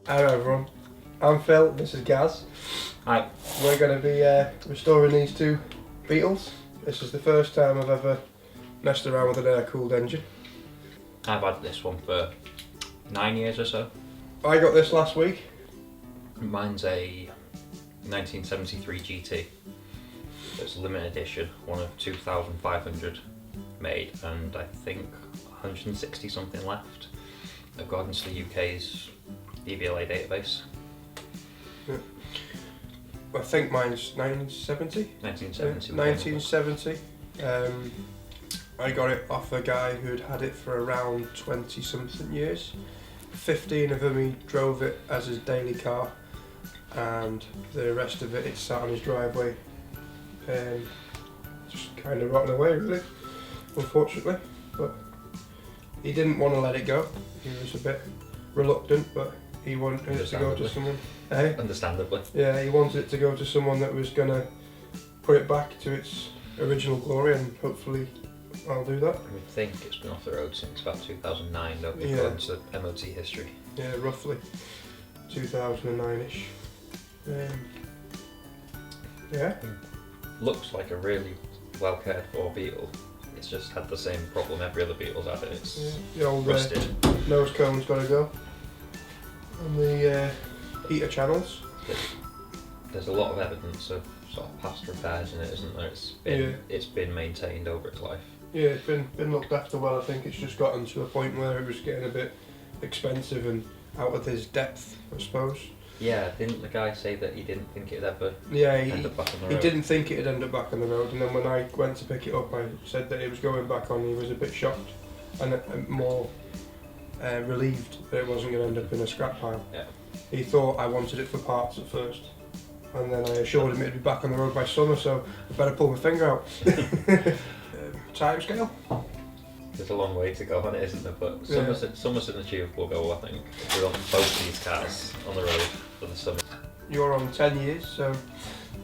Hello everyone, I'm Phil, this is Gaz. Hi. We're going to be restoring these two Beetles. This is the first time I've ever messed around with an air-cooled engine. I've had this one for 9 years or so. I got this last week. Mine's a 1973 GT. It's a limited edition, one of 2,500 made, and I think 160 something left, according to the UK's EVLA database. Yeah. I think mine's 1970. 1970. 1970. I got it off a guy who'd had it for around 20 something years. 15 of them he drove it as his daily car, and the rest of it sat on his driveway, just kind of rotting away really, unfortunately. But he didn't want to let it go. He was a bit reluctant, but he wanted it to go to someone. Understandably. Yeah, he wanted it to go to someone that was going to put it back to its original glory, and hopefully I'll do that. I would think it's been off the road since about 2009, don't we, Yeah. according to MOT history. Yeah, roughly 2009ish. Yeah. Looks like a really well cared for Beetle. It's just had the same problem every other Beetle's had, and it's The old rusted. nose cone's got to go. And the heater channels. There's a lot of evidence of sort of past repairs in it, isn't there? It's been maintained over its life. Yeah, it's been looked after well. I think it's just gotten to a point where it was getting a bit expensive and out of his depth, I suppose. Yeah, didn't the guy say that he didn't think it'd ever Yeah, end up back on the he road? didn't think it'd end up back on the road, and then when I went to pick it up, I said that it was going back on. He was a bit shocked and more relieved that it wasn't going to end up in a scrap pile. Yeah. He thought I wanted it for parts at first, and then I assured him it'd be back on the road by summer, so I better pull my finger out. Time scale? There's a long way to go on it, isn't there? But summer's an achievable goal, I think. We want both these cars on the road for the summer. You're on 10 years, so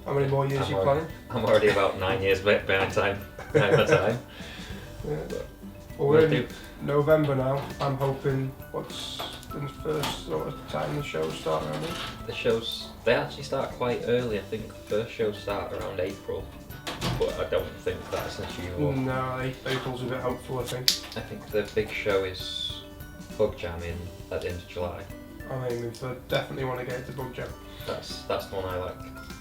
how many more years are you planning? I'm already about 9 years behind my time. Yeah. Well, we're in November now. I'm hoping, what's the first sort of time the shows start around here? The shows, they actually start quite early. I think the first shows start around April, but I don't think that's achievable. No, April's a bit hopeful, I think. I think the big show is Bug Jam at the end of July. I'm aiming for, definitely want to get to Bug Jam. That's the one I like.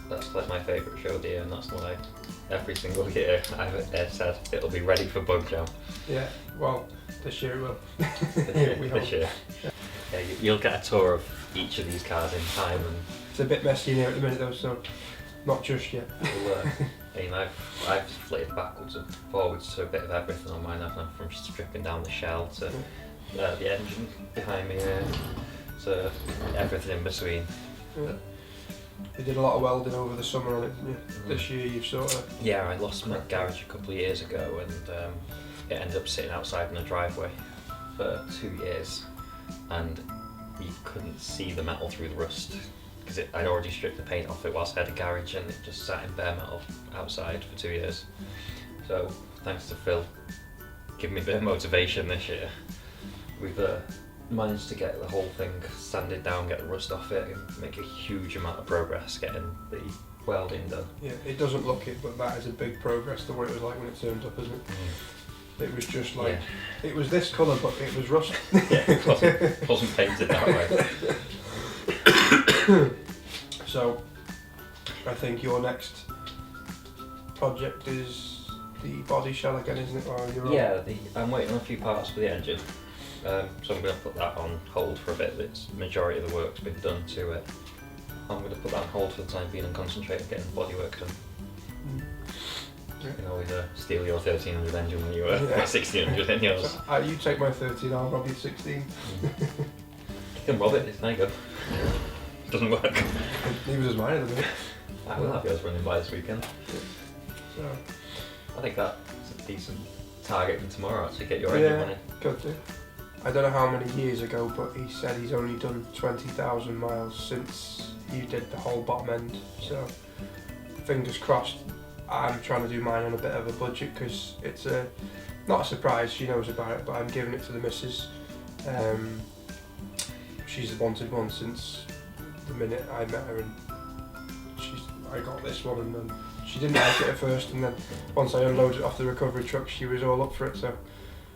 That's like my favourite show of the year, and that's the one every single year I've said it'll be ready for Bug Jam. Yeah, well, this year it will. This year. Yeah, you'll get a tour of each of these cars in time, and It's a bit messy in here at the minute though, so not just yet. I've flitted backwards and forwards to a bit of everything on mine. I've gone from stripping down the shell to the engine behind me to everything in between. Yeah. You did a lot of welding over the summer on it, didn't you? This year you've sort of... Yeah, I lost my garage a couple of years ago, and it ended up sitting outside in a driveway for 2 years, and you couldn't see the metal through the rust because I'd already stripped the paint off it whilst I had a garage, and it just sat in bare metal outside for 2 years. So thanks to Phil giving me a bit of motivation this year, we've managed to get the whole thing sanded down, get the rust off it, and make a huge amount of progress getting the welding done. Yeah, it doesn't look it, but that is a big progress to what it was like when it turned up, isn't it? It was just like, It was this colour, but it was rust. Yeah, it wasn't painted that way. So, I think your next project is the body shell again, isn't it? Or your own? I'm waiting on a few parts for the engine. So I'm going to put that on hold for a bit. The majority of the work's been done to it. I'm going to put that on hold for the time being and concentrate on getting the bodywork done. You can always steal your 1300 engine when you were 1600 in yours. So, you take my 13, I'll rob you 16. You can rob it, there you go. Doesn't work. Neither does mine at the minute. I will have yours running by this weekend. So, I think that's a decent target for tomorrow, actually, get your engine running. Could do. I don't know how many years ago, but he said he's only done 20,000 miles since you did the whole bottom end. So, fingers crossed. I'm trying to do mine on a bit of a budget because it's not a surprise, she knows about it, but I'm giving it to the missus. she's wanted one since the minute I met her, and I got this one, and then she didn't like it at first, and then once I unloaded it off the recovery truck, she was all up for it. So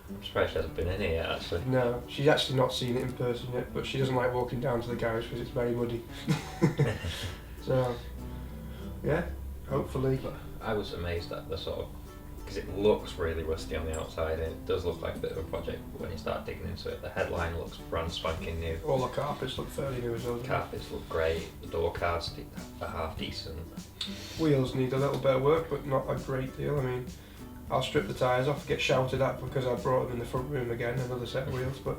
I'm surprised she hasn't been in here yet, actually. no, she's actually not seen it in person yet, but she doesn't like walking down to the garage because it's very muddy. So yeah, hopefully. But I was amazed at the sort of, because it looks really rusty on the outside, and it does look like a bit of a project, but when you start digging into it, the headline looks brand spanking new. All the carpets look fairly new as well. Carpets look great, the door cards are half decent. Wheels need a little bit of work, but not a great deal. I mean, I'll strip the tyres off, get shouted at because I brought them in the front room again, another set of wheels, but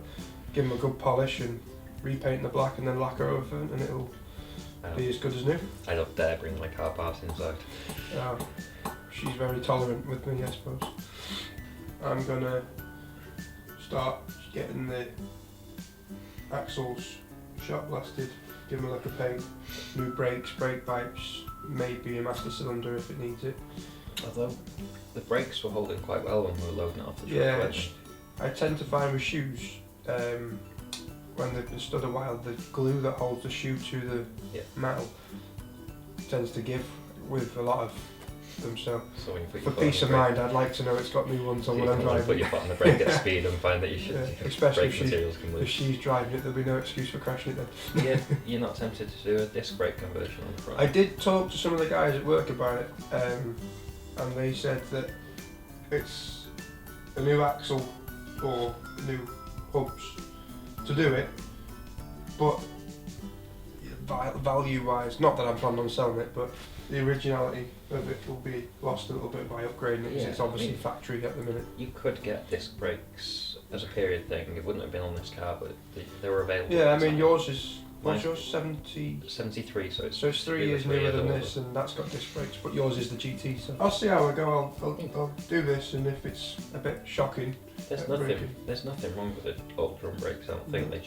give them a good polish and repaint the black and then lacquer over it, and it'll be as good as new. I don't dare bring my car parts inside. She's very tolerant with me, I suppose. I'm gonna start getting the axles shot blasted, give them a lick of paint, new brakes, brake pipes, maybe a master cylinder if it needs it. Although the brakes were holding quite well when we were loading it off the truck. Yeah, I tend to find with shoes, when they've been stood a while, the glue that holds the shoe to the metal tends to give with a lot of them. So when you put for your peace of mind, I'd like to know it's got new ones on when I'm driving. Put your foot on the brake at speed and find that you should. Especially brake materials can if lose. she's driving it, there'll be no excuse for crashing it then. Yeah, you're not tempted to do a disc brake conversion on the front? I did talk to some of the guys at work about it, and they said that it's a new axle or new hubs to do it, but value-wise, not that I'm planning on selling it, but the originality of it will be lost a little bit by upgrading it, because it's obviously factory at the minute. You could get disc brakes as a period thing. It wouldn't have been on this car, but they were available. Yeah, I mean yours is, what's yours, 73, so it's 3 years newer than this, and that's got disc brakes, but yours is the GT, so I'll see how I go. I'll do this, and if it's a bit shocking, there's nothing wrong with the old drum brakes. I don't think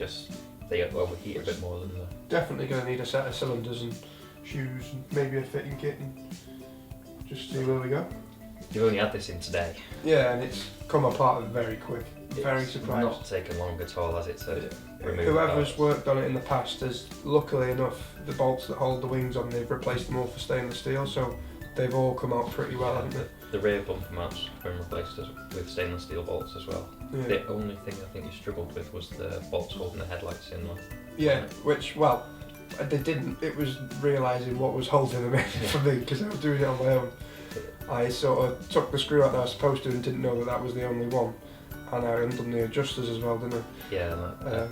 they overheat a bit more than the... Definitely going to need a set of cylinders and shoes and maybe a fitting kit and just see where we go. You've only had this in today. Yeah, and it's come apart very quick. Very surprised. It's not taken long at all, has it, to remove Whoever's worked on it in the past has, luckily enough, the bolts that hold the wings on, they've replaced them all for stainless steel, so they've all come out pretty well, haven't they? The rear bumper mounts have been replaced with stainless steel bolts as well. Yeah. The only thing I think you struggled with was the bolts holding the headlights in there. Yeah, which, well, they didn't. It was realising what was holding them in for me, because I was doing it on my own. I sort of took the screw out that I was supposed to and didn't know that was the only one. And I undone the adjusters as well, didn't I? Yeah.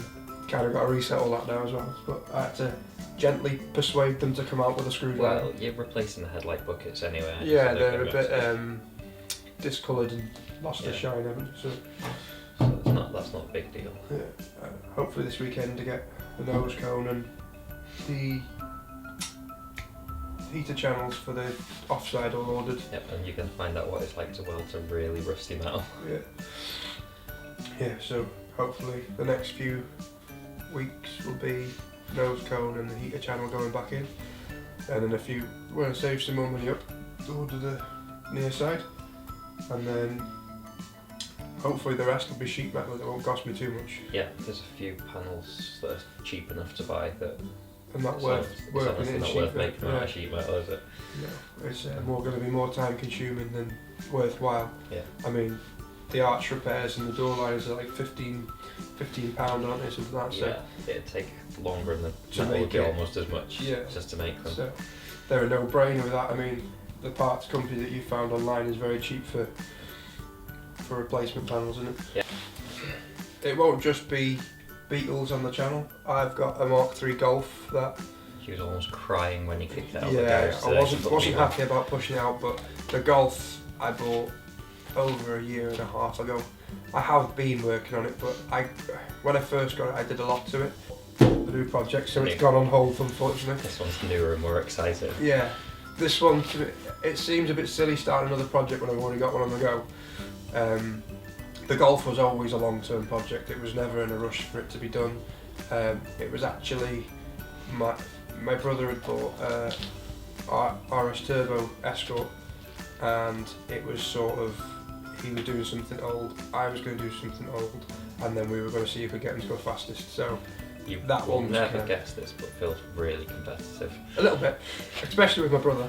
Kind of got to reset all that now as well. But I had to gently persuade them to come out with a screwdriver. Well, you're replacing the headlight buckets anyway. Yeah, they're a bit discoloured and lost their shine, haven't they? So that's not a big deal. Yeah. Hopefully this weekend to get the nose cone and the heater channels for the offside all ordered. Yep, and you can find out what it's like to weld to really rusty metal. Yeah. Yeah, so hopefully the next few weeks will be nose cone and the heater channel going back in. And then we're going to save some more money up, order the near side. And then hopefully the rest will be sheet metal, it won't cost me too much. Yeah, there's a few panels that are cheap enough to buy that... And not worth working in not sheet worth metal. making out of sheet metal, is it? No, it's going to be more time consuming than worthwhile. Yeah. I mean, the arch repairs and the door liners are like £15, aren't they, something like that? Yeah, it'd take longer and the metal would be almost as much just to make them. So they're a no-brainer with that. I mean, the parts company that you found online is very cheap for replacement panels, isn't it? Yeah. It won't just be Beetles on the channel. I've got a Mark III Golf that... She was almost crying when you kicked it out. Yeah, I wasn't happy about pushing it out, but the Golf I bought over a year and a half ago. I have been working on it, but when I first got it, I did a lot to it. The new project, so it's gone on hold, unfortunately. This one's newer and more exciting. Yeah, this one, it seems a bit silly starting another project when I've already got one on the go. The Golf was always a long-term project. It was never in a rush for it to be done. It was actually my brother had bought RS Turbo Escort, and it was sort of, he was doing something old, I was going to do something old, and then we were going to see if we could get him to go fastest. So You that will one's never kinda- guess this, but Phil's really competitive. A little bit, especially with my brother.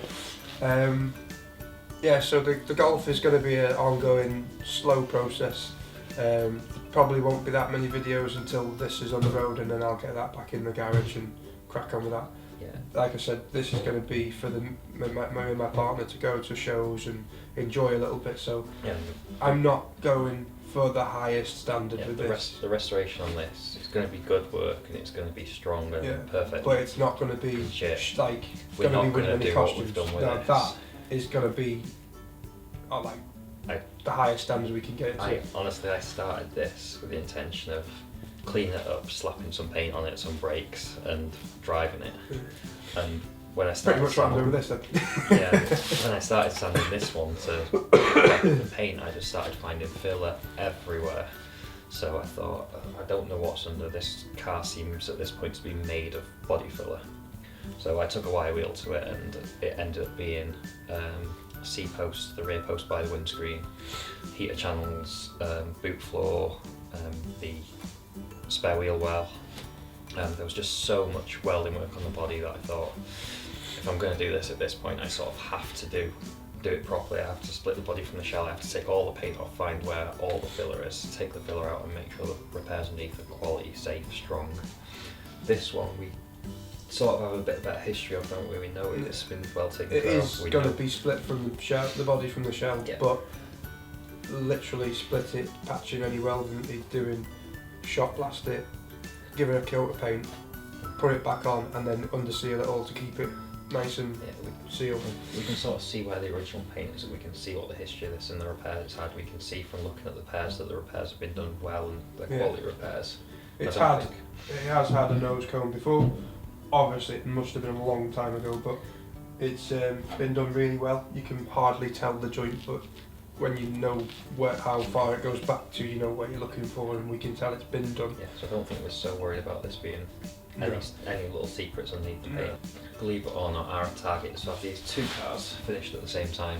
Yeah, so the golf is going to be an ongoing, slow process. Probably won't be that many videos until this is on the road, and then I'll get that back in the garage and crack on with that. Yeah. Like I said, this is going to be for my partner to go to shows and enjoy a little bit. So Yeah. I'm not going for the highest standard Yeah, with the, this, the restoration on this, it's going to be good work and it's going to be strong and Yeah, perfect. but it's not going to be Shit. like We're going to not be going winning to any do what costumes. we've done with No, this. that is going to be like I- the highest standards we can get it to. Honestly, I started this with the intention of cleaning it up, slapping some paint on it, some brakes, and driving it. And when I Pretty started much what I'm doing with this then. yeah, when I started sanding this one to get the paint, I just started finding filler everywhere. So I thought, I don't know what's under this car. Seems at this point to be made of body filler. So I took a wire wheel to it, and it ended up being C post, the rear post by the windscreen, heater channels, boot floor, the spare wheel well. There was just so much welding work on the body that I thought, if I'm going to do this at this point, I sort of have to do it properly. I have to split the body from the shell. I have to take all the paint off, find where all the filler is, take the filler out, and make sure the repairs underneath are quality, safe, strong. This one we sort of have a bit better history of, don't we? We know it's been well taken It care is of. going to be split from the shell, the body from the shell, Yeah. but literally split it, patching any welding that needs doing, shot blast it, give it a coat of paint, put it back on, and then underseal it all to keep it nice and sealed. We can sort of see where the original paint is, and we can see what the history of this and the repairs it's had. We can see from looking at the repairs that the repairs have been done well and the Yeah. quality repairs. It I don't think- has had a nose cone before. Obviously, it must have been a long time ago, but it's been done really well. You can hardly tell the joint, but when you know how far it goes back to, you know what you're looking for, and we can tell it's been done. Yeah, so I don't think we're so worried about this being No. any little secrets underneath the No. paint. Believe it or not, our target is to have these two cars finished at the same time.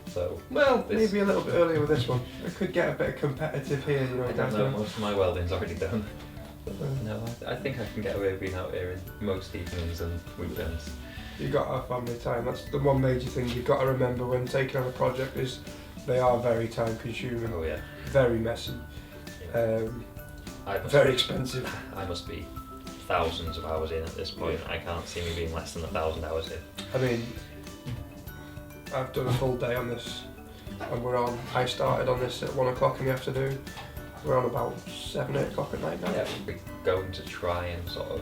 So Well, this- maybe a little bit earlier with this one. It could get a bit competitive here, you know. I don't know, most of my welding's already done. But no, I think I can get away with being out here in most evenings and weekends. You've got to have family time. That's the one major thing you've got to remember when taking on a project is they are very time consuming, Oh yeah. very messy, Yeah. I must very be- expensive. I must be thousands of hours in at this point. I can't see me being less than 1,000 hours in. I mean, I've done a full day on this, and I started on this at 1 o'clock in the afternoon. We're on about 7, 8 o'clock at night now. Yeah, we're going to try and sort of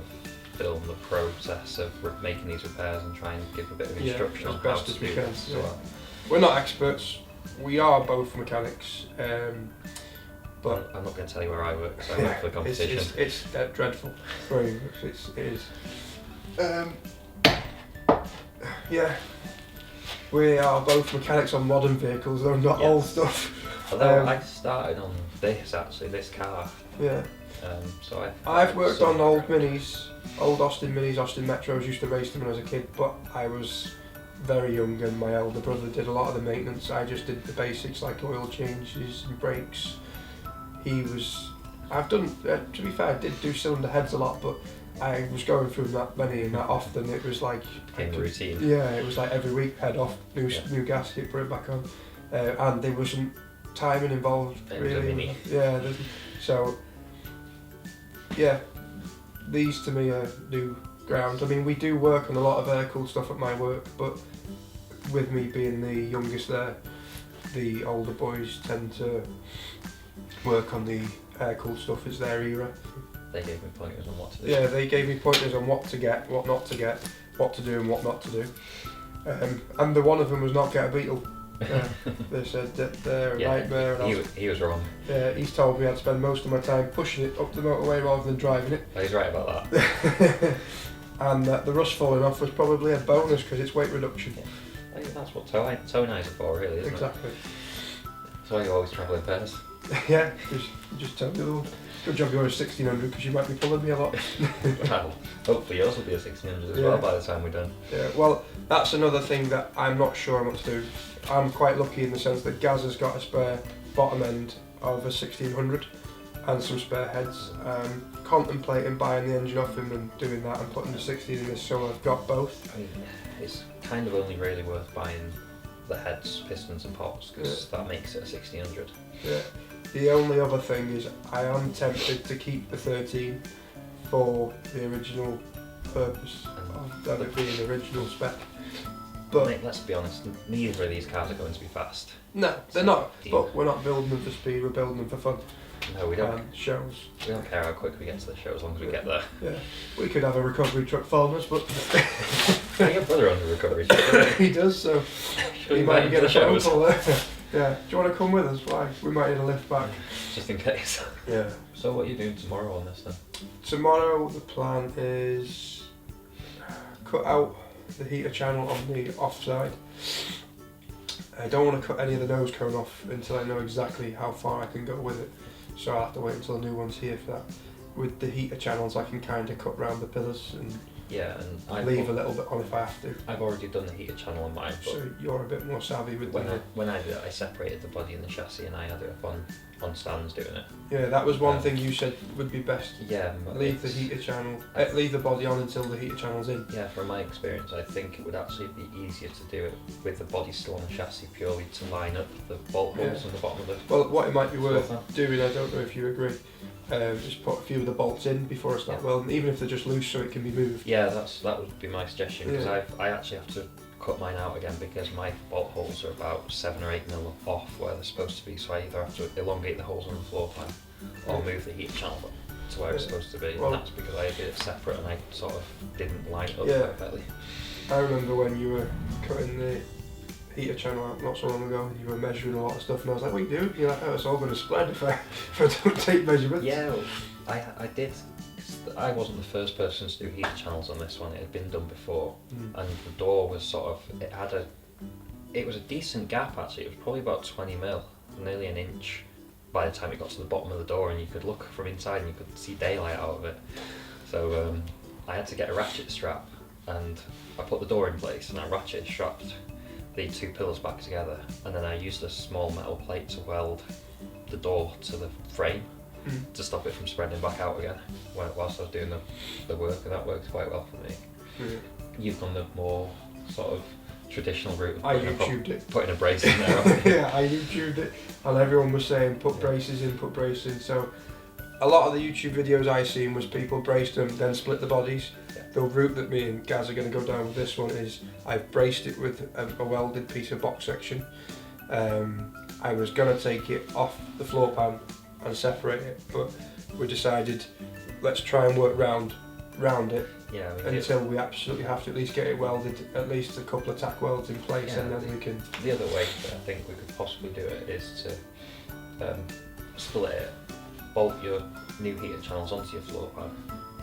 film the process of making these repairs and try and give a bit of Yeah, instruction as on how best to as we do can, this. yeah. We're not experts. We are both mechanics, but I'm not going to tell you where I work because I work for the competition. it's dreadful. Very much. It is. Yeah, we are both mechanics on modern vehicles, though not Yeah. old stuff. Although um, I started on this car. Yeah, So I've worked some on old minis, old Austin minis, Austin Metros. Used to race them when I was a kid, but I was very young, and my elder brother did a lot of the maintenance. I just did the basics like oil changes and brakes. I've done. To be fair, I did do cylinder heads a lot, but I was going through that many and that often. It was like Became a routine. Yeah, it was like every week, head off, new Yeah. new gasket, put it back on, and there wasn't timing involved It was a really. mini. Yeah, so yeah, these to me are new ground. I mean, we do work on a lot of air-cooled stuff at my work, but with me being the youngest there, the older boys tend to work on the air-cooled stuff. It's their era. They gave me pointers on what to do. Yeah, they gave me pointers on what to get, what not to get, what to do and what not to do. And the one of them was not get a Beetle. They said that they're a nightmare. And He was wrong. he's told me I'd spend most of my time pushing it up the motorway rather than driving it. Oh, he's right about that. And the rust falling off was probably a bonus because it's weight reduction. I think that's what towing eyes are for, really, isn't Exactly. it? That's why you always travel in pairs. Yeah, just tell me, oh, good job you're a 1600 because you might be pulling me a lot. Well, hopefully yours will be a 1600 as Yeah. well by the time we're done. Yeah, well, that's another thing that I'm not sure what to do. I'm quite lucky in the sense that Gaz has got a spare bottom end of a 1600. and some spare heads. Contemplating buying the engine off him and doing that and putting the 16 in this, so I've got both. I mean, it's kind of only really worth buying the heads, pistons and pots, because that makes it a 1600. Yeah. The only other thing is I am tempted to keep the 13 for the original purpose of that it being the original spec. But mate, let's be honest, neither of these cars are going to be fast. no, they're not. But we're not building them for speed, we're building them for fun. No, we don't. Shows. We don't care how quick we get to the show as long as we get there. Yeah. We could have a recovery truck following us, but Your brother on the recovery truck. he does, so he might get a phone call there. Yeah. Do you want to come with us? Why? We might need a lift back. Just in case. Yeah. So what are you doing tomorrow on this then? Tomorrow the plan is cut out the heater channel on the offside. I don't want to cut any of the nose cone off until I know exactly how far I can go with it. So I'll have to wait until the new one's here for that. With the heater channels I can kind of cut round the pillars and leave a little bit on if I have to. I've already done the heater channel on mine, but so you're a bit more savvy with when I did it, I separated the body and the chassis and I had it up on stands doing it. Yeah, that was one thing you said would be best. Yeah. Leave the heater channel, leave the body on until the heater channel's in. Yeah, from my experience, I think it would actually be easier to do it with the body still on the chassis purely to line up the bolt holes on the bottom of the... Well, what it might be worth doing, I don't know if you agree, just put a few of the bolts in before I start welding, even if they're just loose so it can be moved. Yeah, that would be my suggestion, because I actually have to cut mine out again because my bolt holes are about 7 or 8 mil off where they're supposed to be, so I either have to elongate the holes on the floor plan or move the heater channel to where it's supposed to be, and that's because I did it separate and I sort of didn't line it up perfectly. I remember when you were cutting the heater channel out not so long ago and you were measuring a lot of stuff and I was like, what are you doing? You're like, oh, it's all going to split if I don't take measurements. Yeah, well, I did. I wasn't the first person to do heater channels on this one, it had been done before, and the door was sort of, it was a decent gap actually, it was probably about 20 mil, nearly an inch by the time it got to the bottom of the door, and you could look from inside and you could see daylight out of it. So I had to get a ratchet strap and I put the door in place and I ratchet strapped the two pillars back together, and then I used a small metal plate to weld the door to the frame to stop it from spreading back out again whilst I was doing the work, and that worked quite well for me. You've gone the more sort of traditional route of putting a brace in there. Yeah, I YouTubed it and everyone was saying put braces in, so a lot of the YouTube videos I seen was people braced them then split the bodies. The route that me and Gaz are going to go down with this one is I've braced it with a welded piece of box section. I was going to take it off the floor pan and separate it, but we decided let's try and work round it until we absolutely have to at least get it welded, at least a couple of tack welds in place, and then we can... The other way that I think we could possibly do it is to split it, bolt your new heater channels onto your floor pan,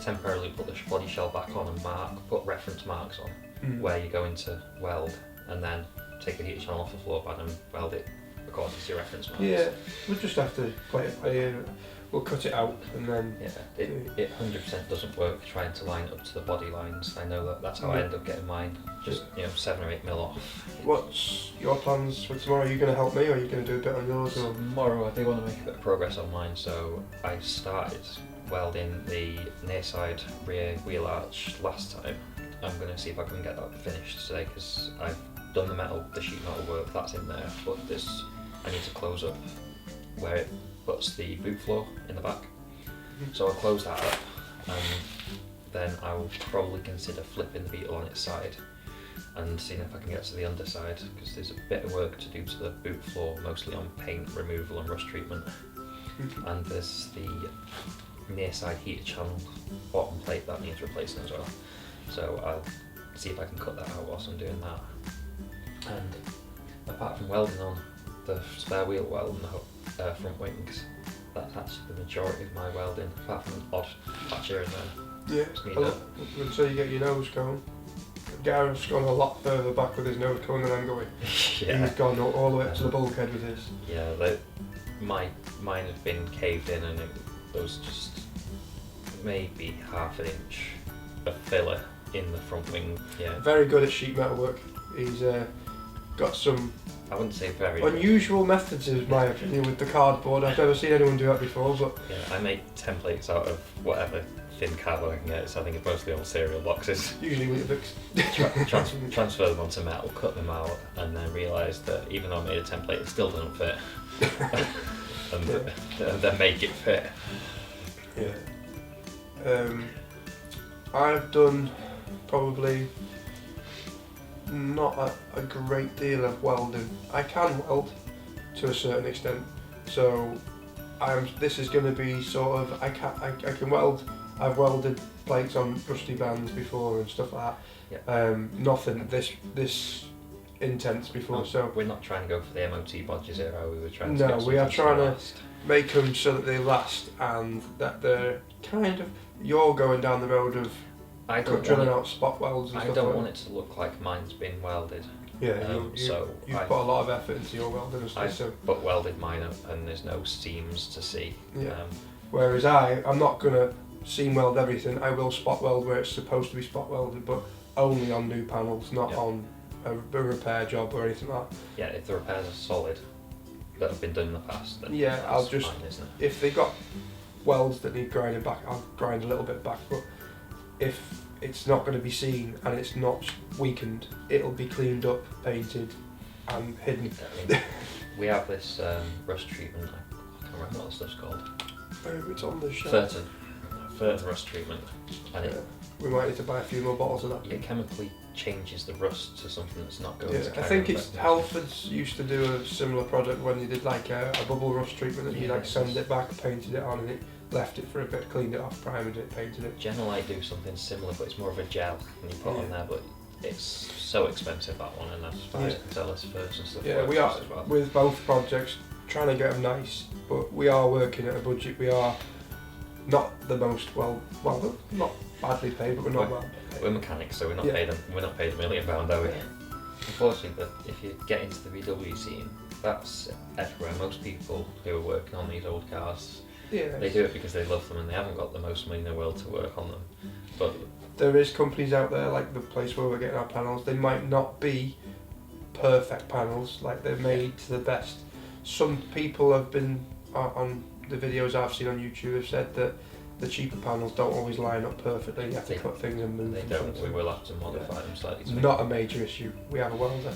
temporarily put the body shell back on and put reference marks on where you're going to weld, and then take the heater channel off the floor pan and weld it according to your reference marks. Yeah, we'll just have to play it by ear. We'll cut it out and then... Yeah, it 100% doesn't work trying to line up to the body lines. I know that's how I end up getting mine, just 7 or 8 mil off. What's your plans for tomorrow? Are you going to help me or are you going to do a bit on yours? Or? Tomorrow I do want to make a bit of progress on mine, so I started welding the near side rear wheel arch last time. I'm going to see if I can get that finished today, because I've done the sheet metal work, that's in there, but I need to close up where it puts the boot floor in the back. So I'll close that up, and then I will probably consider flipping the Beetle on its side and seeing if I can get to the underside, because there's a bit of work to do to the boot floor, mostly on paint removal and rust treatment. And there's the near side heater channel bottom plate that needs replacing as well. So I'll see if I can cut that out whilst I'm doing that. And apart from welding on the spare wheel well and the front wings, that's actually the majority of my welding, apart from an odd patch here and there. Yeah, until you get your nose cone. Gareth's gone a lot further back with his nose cone than I'm going. Yeah. He's gone all the way up to the bulkhead with his. Yeah, mine had been caved in, and there was just maybe half an inch of filler in the front wing. Yeah. Very good at sheet metal work. He's got some I wouldn't say very unusual methods, in my opinion, with the cardboard. I've never seen anyone do that before, but yeah, I make templates out of whatever thin cardboard I can get. So I think it's mostly on cereal boxes. usually Weetabix. Transfer them onto metal, cut them out, and then realise that even though I made a template, it still doesn't fit. and then make it fit. Yeah. I've done probably not a great deal of welding. I can weld to a certain extent, so this is going to be sort of I can weld. I've welded plates on rusty bands before and stuff like that. Yep. Nothing this intense before. So we're not trying to go for the MOT bodges here, are we? We're trying no, to we are trying to last. make them so that they last and that they're kind of. You're going down the road of drilling out spot welds and I stuff. don't like want it to look like mine's been welded. Yeah, you've put a lot of effort into your welding and stuff. But welded mine up and there's no seams to see. Yeah. Whereas I'm not gonna seam weld everything. I will spot weld where it's supposed to be spot welded, but only on new panels, not on a repair job or anything like that. Yeah, if the repairs are solid that have been done in the past, then I'll just fine, isn't it? if they got welds that need grinding back, I'll grind a little bit back. But if it's not going to be seen and it's not weakened, it'll be cleaned up, painted, and hidden. I mean, we have this rust treatment. I can't remember what the stuff's called. It's on the shelf. Further rust treatment, and we might need to buy a few more bottles of that. It chemically changes the rust to something that's not going to. I think it's Halfords used to do a similar product when they did like a bubble rust treatment, and you like send it back, painted it on, and it left it for a bit, cleaned it off, primed it, painted it. Generally, do something similar, but it's more of a gel and you put on there. But it's so expensive, that one, and as far as I can tell, as first and stuff. Yeah, we are as well. with both projects trying to get them nice, but we are working at a budget. We are not the most well, not badly paid, but we're not well paid. We're mechanics, so we're not paid. We're not paid £1 million, are we? Unfortunately, but if you get into the VW scene, that's everywhere. Most people who are working on these old cars, they do it because they love them and they haven't got the most money in the world to work on them. But there is companies out there, like the place where we're getting our panels. They might not be perfect panels, like they're made to the best. Some people have been on the videos I've seen on YouTube have said that the cheaper panels don't always line up perfectly. You have to cut things and move. They don't. We will have to modify them slightly. Not a major issue. We have a welder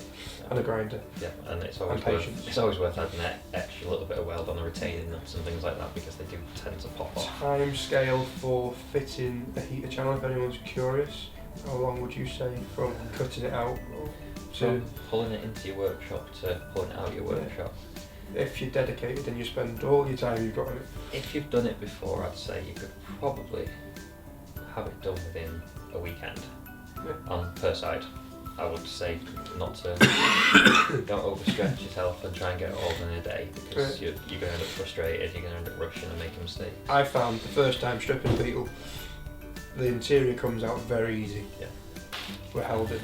and a grinder. Yeah, and it's always worth adding an extra little bit of weld on the retaining nuts and things like that because they do tend to pop off. Time scale for fitting a heater channel, if anyone's curious, how long would you say from cutting it out to pulling it into your workshop to pulling it out of your workshop? If you're dedicated and you spend all your time you've got on it. If you've done it before, I'd say you could probably have it done within a weekend per side. I would say not to don't overstretch yourself and try and get it all done in a day because you're going to end up frustrated, you're going to end up rushing and making mistakes. I found the first time stripping Beetle, the interior comes out very easy. Yeah. We're held in.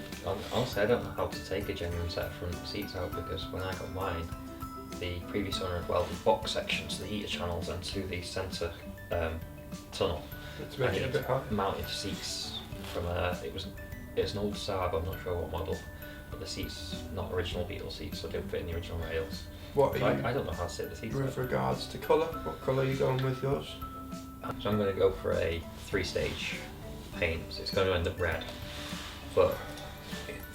Honestly, I don't know how to take a genuine set of front seats out because when I got mine, the previous owner had welded box sections to the heater channels and to the centre tunnel. To make it a bit hard. Mounted seats from it's an old Saab, I'm not sure what model, but the seats not original Beetle seats, so they didn't fit in the original rails. I don't know how to sit the seats. With regards to colour, what colour are you going with yours? So I'm going to go for a 3-stage paint. So it's going to end up red, but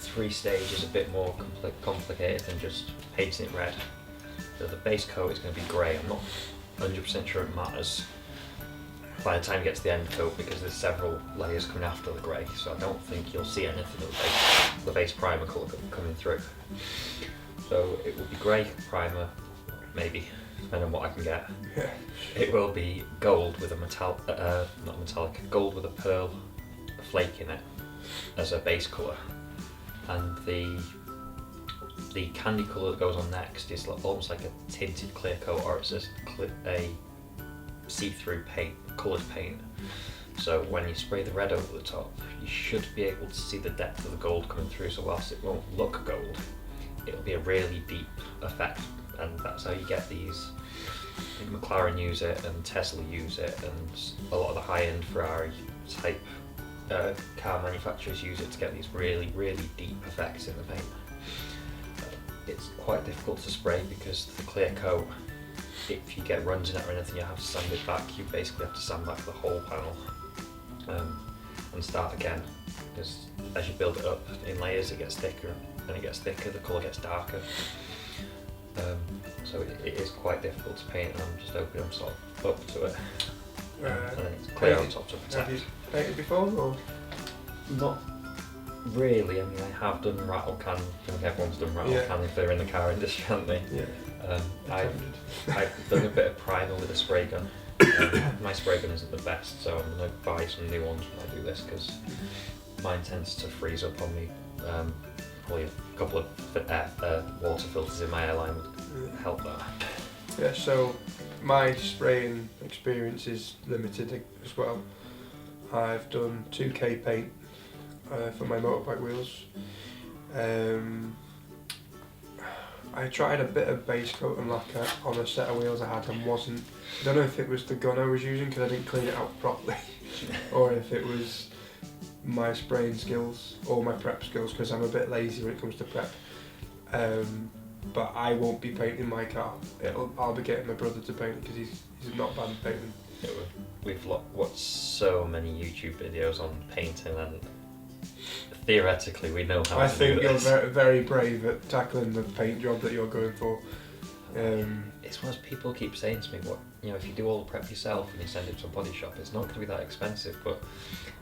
3-stage is a bit more complicated than just painting it red. So the base coat is going to be grey. I'm not 100% sure it matters by the time you get to the end coat because there's several layers coming after the grey, so I don't think you'll see anything of the base primer colour coming through. So it will be grey primer, maybe, depending on what I can get. Yeah. It will be gold with gold with a pearl flake in it as a base colour, and the candy colour that goes on next is almost like a tinted clear coat, or it's just a see-through paint, coloured paint. So when you spray the red over the top, you should be able to see the depth of the gold coming through. So whilst it won't look gold, it'll be a really deep effect, and that's how you get these. I think McLaren use it, and Tesla use it, and a lot of the high-end Ferrari type car manufacturers use it to get these really, really deep effects in the paint. it's quite difficult to spray because the clear coat, if you get runs in it or anything, you have to sand it back. You basically have to sand back the whole panel and start again, because as you build it up in layers, it gets thicker, and it gets thicker, the colour gets darker. So it is quite difficult to paint, and I'm just hoping I'm sort of up to it. And then it's clear on top to protect. Have you painted before, or? Not really. I mean, I have done rattle can. I think everyone's done rattle can if they're in the car industry, haven't they? Yeah. I've done a bit of primer with a spray gun. My spray gun isn't the best, so I'm going to buy some new ones when I do this, because mine tends to freeze up on me. Probably a couple of water filters in my airline would help that. Yeah, so my spraying experience is limited as well. I've done 2K paint for my motorbike wheels. I tried a bit of base coat and lacquer on a set of wheels I had and wasn't. I don't know if it was the gun I was using because I didn't clean it out properly, or if it was my spraying skills or my prep skills, because I'm a bit lazy when it comes to prep. But I won't be painting my car. I'll be getting my brother to paint it because he's not bad at painting. We've watched so many YouTube videos on painting, and theoretically we know how to do this. I think you're very, very brave at tackling the paint job that you're going for. It's what people keep saying to me, if you do all the prep yourself and you send it to a body shop, it's not going to be that expensive, but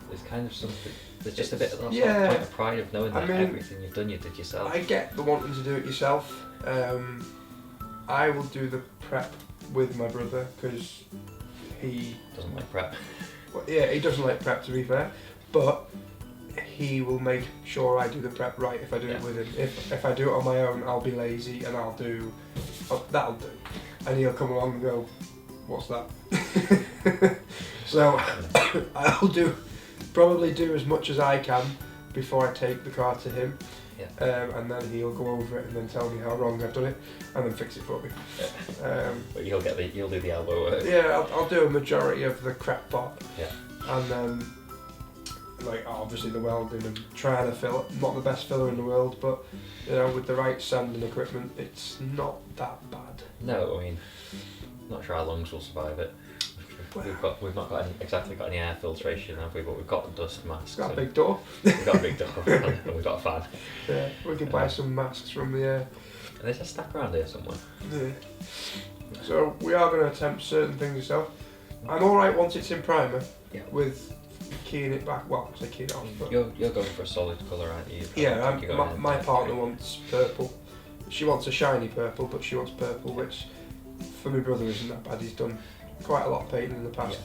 there's kind of something, there's just a bit of that sort of point of pride of knowing that everything you've done you did yourself. I get the wanting to do it yourself. I will do the prep with my brother because he doesn't like prep. Well, yeah, he doesn't like prep, to be fair, but he will make sure I do the prep right if I do it with him. If I do it on my own, I'll be lazy and I'll do, that'll do. And he'll come along and go, what's that? So I'll probably do as much as I can before I take the car to him. And then he'll go over it and then tell me how wrong I've done it and then fix it for me. But you'll do the elbow work. Yeah, I'll do a majority of the crap part. Yeah. And then, obviously the welding and trying to fill it. Not the best filler in the world, but with the right sanding equipment, it's not that bad. No, I mean, not sure our lungs will survive it. We've not got any air filtration, have we? But we've got dust masks. We've got a big door. We've got a big door and we've got a fan. Yeah, we can buy some masks from the air. And there's a stack around here somewhere. Yeah. So we are going to attempt certain things yourself. I'm alright once it's in primer with keying it back. Well, I say keying it off. But you're going for a solid colour, aren't you? Yeah, my partner wants purple. She wants a shiny purple, but she wants purple, which for my brother isn't that bad. He's done quite a lot of painting in the past.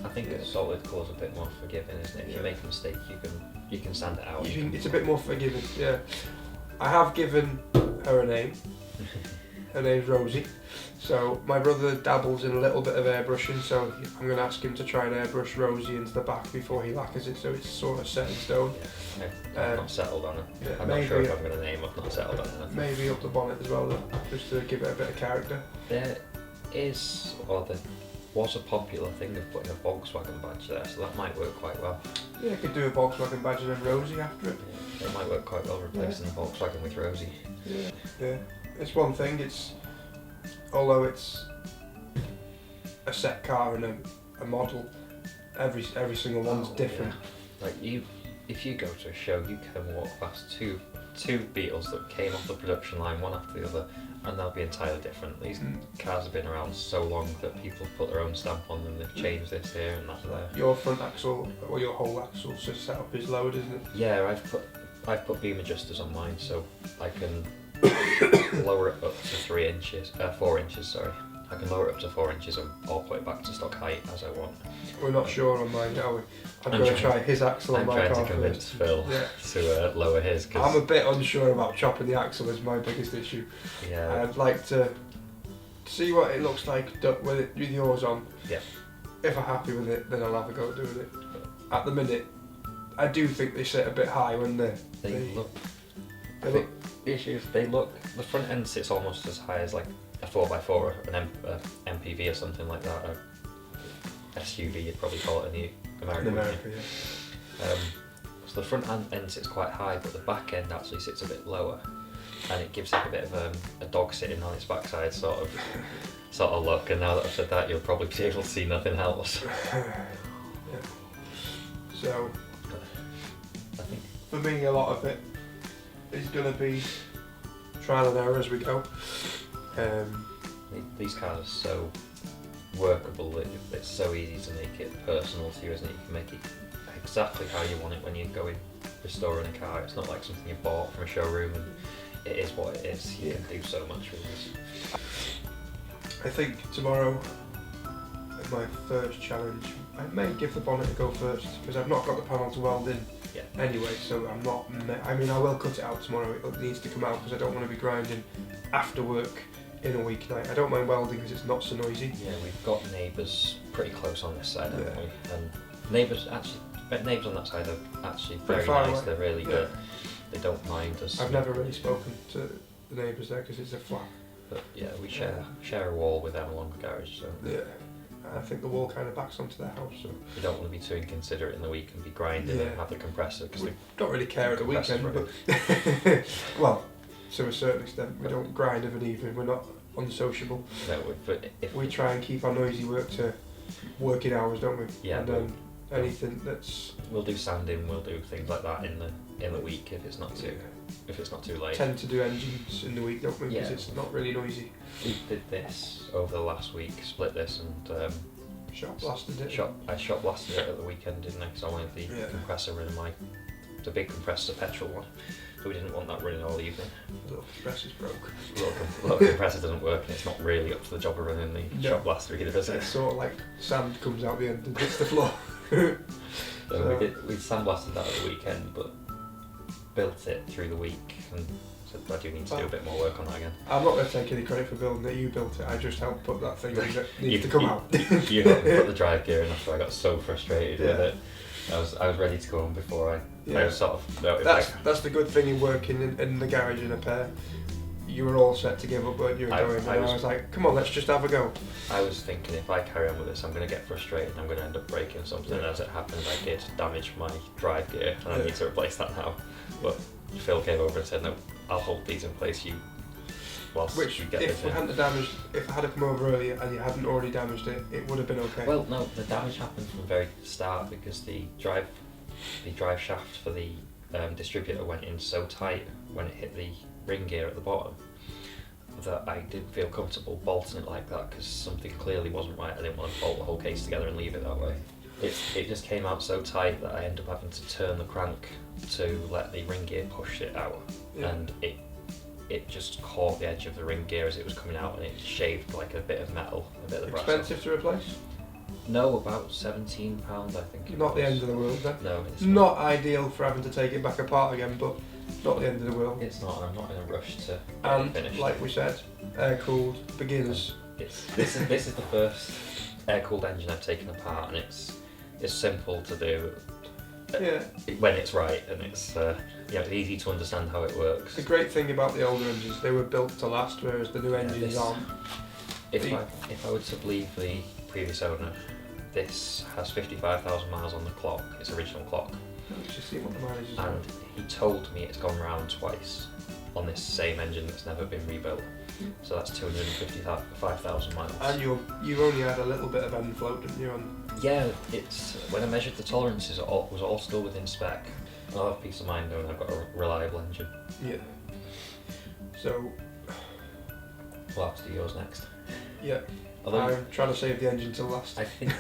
I think a solid colour's a bit more forgiving, isn't it? If you make a mistake, you can sand it out. It's a bit more forgiving, yeah. I have given her a name. Her name's Rosie. So my brother dabbles in a little bit of airbrushing, so I'm going to ask him to try and airbrush Rosie into the back before he lacquers it, so it's sort of set in stone. Yeah, I've not settled on it. Yeah, I'm not sure if I'm going to name it, I've not settled on it. Maybe up the bonnet as well, just to give it a bit of character. There was a popular thing of putting a Volkswagen badge there, so that might work quite well. Yeah, you could do a Volkswagen badge and then Rosie after it. Yeah, it might work quite well replacing the Volkswagen with Rosie. Yeah. It's one thing, although it's a set car and a model, every single one's different. Yeah. If you go to a show, you can walk past two Beetles that came off the production line, one after the other, and they'll be entirely different. These cars have been around so long that people put their own stamp on them. They've changed this here and that there. Your front axle, or your whole axle set up is lowered, isn't it? Yeah, I've put beam adjusters on mine, so I can lower it up to 4 inches. Sorry, I can lower it up to 4 inches or put it back to stock height as I want. We're not sure on mine, are we? I'm going to try his axle on my car. I'm trying to convince Phil to lower his. I'm a bit unsure about chopping the axle is my biggest issue. Yeah. I'd like to see what it looks like with yours on. Yeah. If I'm happy with it, then I'll have a go at doing it. At the minute, I do think they sit a bit high when they look. The issue is the front end sits almost as high as like a 4x4, an MPV or something like that, a SUV you'd probably call it in the American. In America, yeah. So the front end sits quite high, but the back end actually sits a bit lower. and it gives it a bit of a dog sitting on its backside sort of look. And now that I've said that, you'll probably be able to see nothing else. Yeah. So, I think for me, a lot of it is going to be trial and error as we go. these cars are so workable that it's so easy to make it personal to you, isn't it? You can make it exactly how you want it when you go in restoring a car. It's not like something you bought from a showroom, and it is what it is. You can do so much with this. I think tomorrow, my first challenge, I may give the bonnet a go first because I've not got the panel to weld in anyway, so I'm not, I mean I will cut it out tomorrow, it needs to come out because I don't want to be grinding after work in a weeknight. I don't mind welding because it's not so noisy. Yeah, we've got neighbours pretty close on this side, haven't we? And neighbours on that side are actually very nice, away. They're really good. They don't mind us. I've never really spoken to the neighbours there because it's a flat. But yeah, we share a wall with them along the garage, so yeah. I think the wall kind of backs onto their house, so we don't want to be too inconsiderate in the week and be grinding and have the compressor, because we don't really care at the weekend, but well, to a certain extent, we don't grind of an evening. We're not unsociable. No, but if we try and keep our noisy work to working hours, don't we? Yeah. And then anything that's we'll do sanding, we'll do things like that in the week if it's not too late. Tend to do engines in the week, don't we? Because Yeah. it's not really noisy. We did this over the last week, split this, and Shot blasted it. I shot blasted it at the weekend, didn't I? Because I wanted the compressor running, the big compressor, petrol one. So we didn't want that running all evening. The little compressor's broke. Little compressor doesn't work, and it's not really up to the job of running the shot blaster either, is it? It's sort of like sand comes out the end and hits the floor. So we sandblasted that at the weekend, but built it through the week, and said I do need to do a bit more work on that again. I'm not going to take any credit for building it. You built it. I just helped put that thing in that needs to come out. You helped me put the drive gear in after I got so frustrated with it. I was ready to go home before I was sort of. No, that's the good thing in working in the garage in a pair. You were all set to give up, weren't you? I was like, come on, let's just have a go. I was thinking, if I carry on with this, I'm going to get frustrated and I'm going to end up breaking something. And as it happened, I did damage my drive gear, and I need to replace that now. But Phil came over and said, no, I'll hold these in place whilst you get this in. If I had come over earlier and you hadn't already damaged it, it would have been okay. Well, no, the damage happened from the very start because the drive shaft for the distributor went in so tight when it hit the ring gear at the bottom that I didn't feel comfortable bolting it like that, because something clearly wasn't right. I didn't want to bolt the whole case together and leave it that way. It just came out so tight that I ended up having to turn the crank to let the ring gear push it out, and it just caught the edge of the ring gear as it was coming out, and it shaved like a bit of metal, a bit of the brass. Expensive to replace? No, about £17 I think. Not the end of the world then. No, it's not ideal for having to take it back apart again, but not the end of the world. It's not, and I'm not in a rush to finish. Like we said, air-cooled, beginners. This is the first air-cooled engine I've taken apart, and it's simple to do when it's right, and it's easy to understand how it works. The great thing about the older engines, they were built to last, whereas the new engines aren't. If I were to believe the previous owner, this has 55,000 miles on the clock, its original clock. Let's just see what the mileage is. And he told me it's gone round twice on this same engine that's never been rebuilt. So that's 255,000 miles. And you only had a little bit of end float, didn't you? Yeah, it's when I measured the tolerances, it was all still within spec. I'll have peace of mind knowing I've got a reliable engine. Yeah. So we'll have to do yours next. Yeah. I'm trying to save the engine till last. I think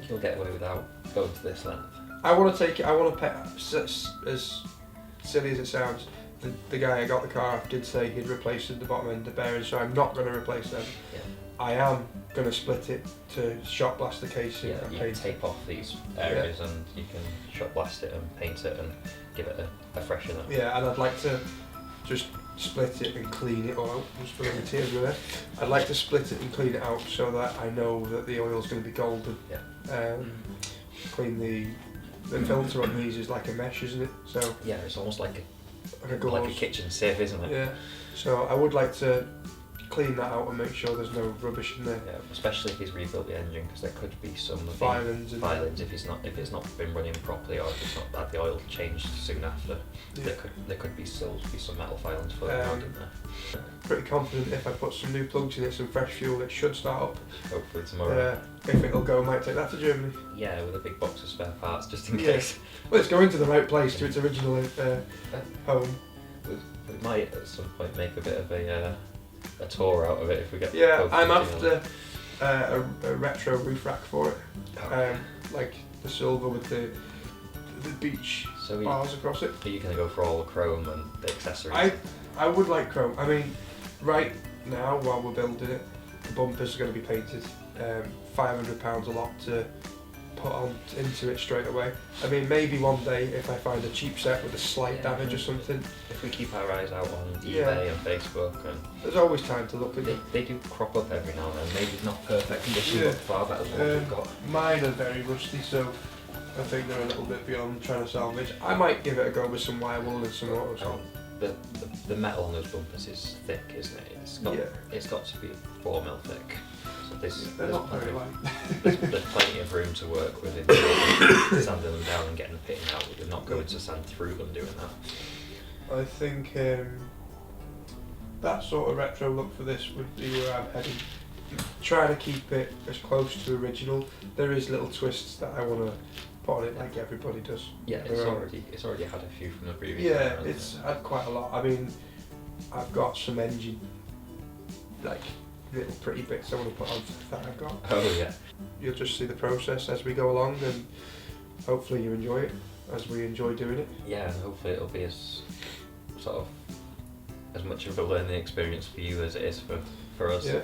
you'll get away without going to this length. I want to take it. I want to pay. As silly as it sounds, the guy I got the car off did say he'd replaced the bottom end of the bearings, so I'm not going to replace them. Yeah. I am going to split it to shot blast the casing and you paint can tape off these areas and you can shot blast it and paint it and give it a freshen up. Yeah, and I'd like to just split it and clean it all out. Just for the tears with it. I'd like to split it and clean it out so that I know that the oil's going to be golden. Yeah. Clean the filter on these is like a mesh, isn't it? So yeah, it's almost like a kitchen sieve, isn't it? Yeah. So I would like to clean that out and make sure there's no rubbish in there. Yeah, especially if he's rebuilt the engine, because there could be some Filings if it's not been running properly, or if it's not had the oil changed soon after. Yeah. There could be still be some metal filings floating around in there. Pretty confident if I put some new plugs in it, some fresh fuel, it should start up. Hopefully tomorrow. If it'll go, I might take that to Germany. Yeah, with a big box of spare parts just in Yeah. case. Well, it's going to the right place, to its original home. We might at some point make a bit of a tour out of it if we get. Yeah, both I'm together. after a retro roof rack for it, like the silver with the beach So bars across it. are you going to go for all the chrome and the accessories? I would like chrome. I mean, right now while we're building it, the bumpers are going to be painted. £500 a lot to put on into it straight away. I mean, maybe one day if I find a cheap set with a slight damage or something. If we keep our eyes out on eBay Yeah. and Facebook, and There's always time to look at it. they do crop up every now and then. Maybe it's not perfect condition, Yeah. but far better than what we've got. Mine are very rusty, so I think they're a little bit beyond trying to salvage. I might give it a go with some wire wool and some auto Oh, the metal on those bumpers is thick, isn't it? It's got to be 4mm thick. So They're not very light. there's plenty of room to work with in sanding them down and getting the pitting out. We're not going to sand through them doing that. I think that sort of retro look for this would be where I'm heading. Try to keep it as close to original. There is little twists that I want to put on it, like everybody does. Yeah, it's already had a few from the previous. Yeah, one, hasn't it's had quite a lot. I mean, I've got some engine, like little pretty bits I want to put on that I've got. Oh yeah. You'll just see the process as we go along, and hopefully you enjoy it as we enjoy doing it. Yeah, and hopefully it'll be as much of a learning experience for you as it is for us. Yeah.